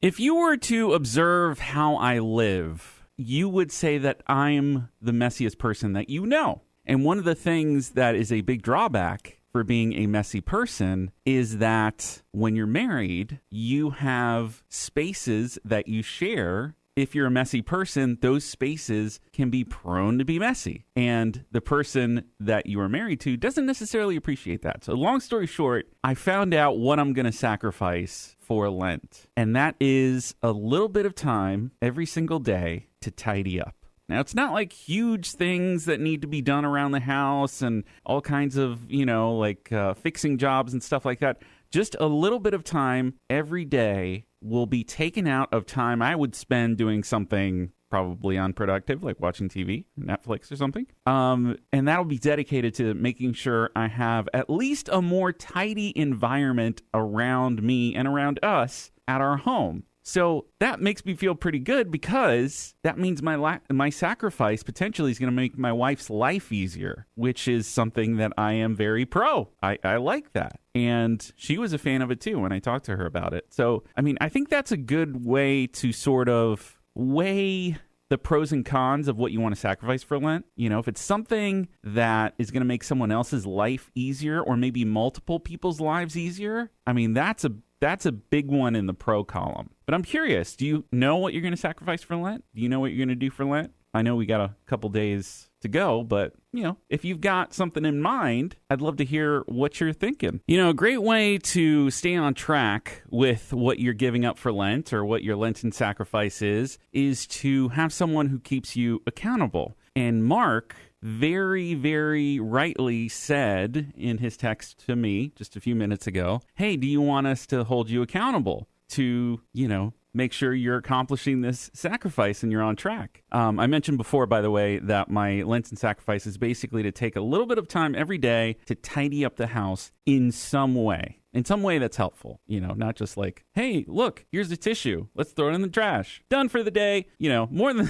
If you were to observe how I live, you would say that I'm the messiest person that you know. And one of the things that is a big drawback for being a messy person is that when you're married, you have spaces that you share. If you're a messy person, those spaces can be prone to be messy. And the person that you are married to doesn't necessarily appreciate that. So long story short, I found out what I'm going to sacrifice for Lent. And that is a little bit of time every single day to tidy up. Now, it's not like huge things that need to be done around the house and all kinds of, fixing jobs and stuff like that. Just a little bit of time every day will be taken out of time I would spend doing something probably unproductive, like watching TV, Netflix or something. And that'll be dedicated to making sure I have at least a more tidy environment around me and around us at our home. So that makes me feel pretty good because that means my sacrifice potentially is going to make my wife's life easier, which is something that I am very pro. I like that. And she was a fan of it too when I talked to her about it. So, I think that's a good way to sort of weigh the pros and cons of what you want to sacrifice for Lent. If it's something that is going to make someone else's life easier or maybe multiple people's lives easier, that's a big one in the pro column. But I'm curious, do you know what you're going to sacrifice for Lent? Do you know what you're going to do for Lent? I know we got a couple days to go, but, if you've got something in mind, I'd love to hear what you're thinking. A great way to stay on track with what you're giving up for Lent or what your Lenten sacrifice is to have someone who keeps you accountable. And Mark very, very rightly said in his text to me just a few minutes ago, hey, do you want us to hold you accountable to, make sure you're accomplishing this sacrifice and you're on track? I mentioned before, by the way, that my Lenten sacrifice is basically to take a little bit of time every day to tidy up the house in some way. In some way that's helpful, not just like, hey, look, here's the tissue. Let's throw it in the trash. Done for the day. More than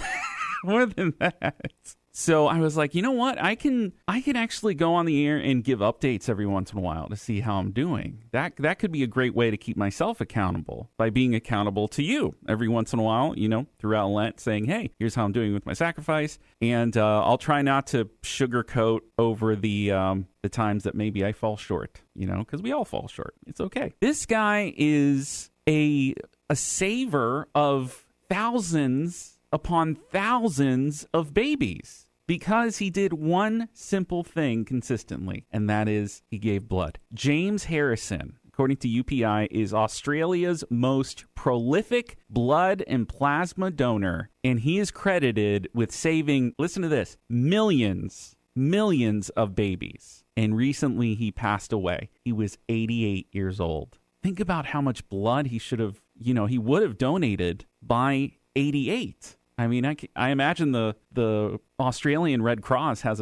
more than that. So I was like, you know what? I can actually go on the air and give updates every once in a while to see how I'm doing. That could be a great way to keep myself accountable by being accountable to you every once in a while, throughout Lent, saying, hey, here's how I'm doing with my sacrifice. And I'll try not to sugarcoat over the times that maybe I fall short, because we all fall short. It's okay. This guy is a saver of thousands upon thousands of babies because he did one simple thing consistently, and that is he gave blood. James Harrison, according to UPI, is Australia's most prolific blood and plasma donor, and he is credited with saving, listen to this, millions of babies. And recently he passed away. He was 88 years old. Think about how much blood he should have, he would have donated by 88. I imagine the Australian Red Cross has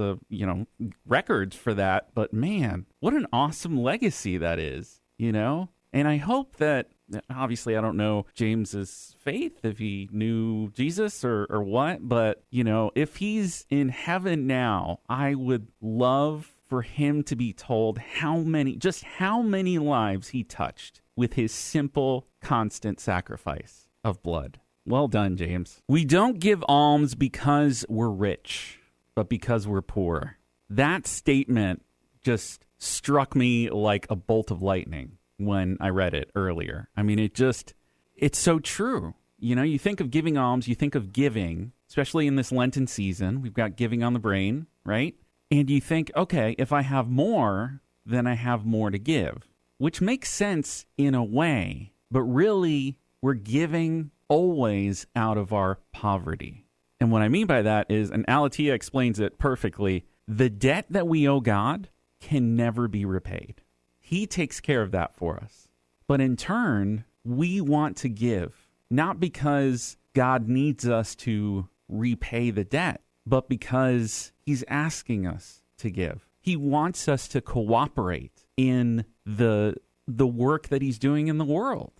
records for that, but man, what an awesome legacy that is, And I hope that, obviously I don't know James's faith, if he knew Jesus or what, but, if he's in heaven now, I would love for him to be told how many lives he touched with his simple, constant sacrifice of blood. Well done, James. We don't give alms because we're rich, but because we're poor. That statement just struck me like a bolt of lightning when I read it earlier. It's so true. You think of giving alms, you think of giving, especially in this Lenten season. We've got giving on the brain, right? And you think, okay, if I have more, then I have more to give, which makes sense in a way, but really we're giving always out of our poverty. And what I mean by that is, and Alatia explains it perfectly, the debt that we owe God can never be repaid. He takes care of that for us. But in turn, we want to give, not because God needs us to repay the debt, but because he's asking us to give. He wants us to cooperate in the work that he's doing in the world,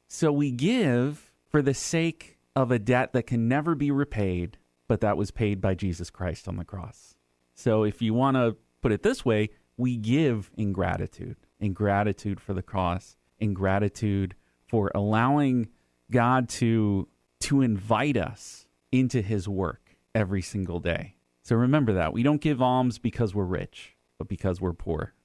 So we give for the sake of a debt that can never be repaid, but that was paid by Jesus Christ on the cross. So if you want to put it this way, we give in gratitude for the cross, in gratitude for allowing God to invite us into his work every single day. So remember that. We don't give alms because we're rich, but because we're poor.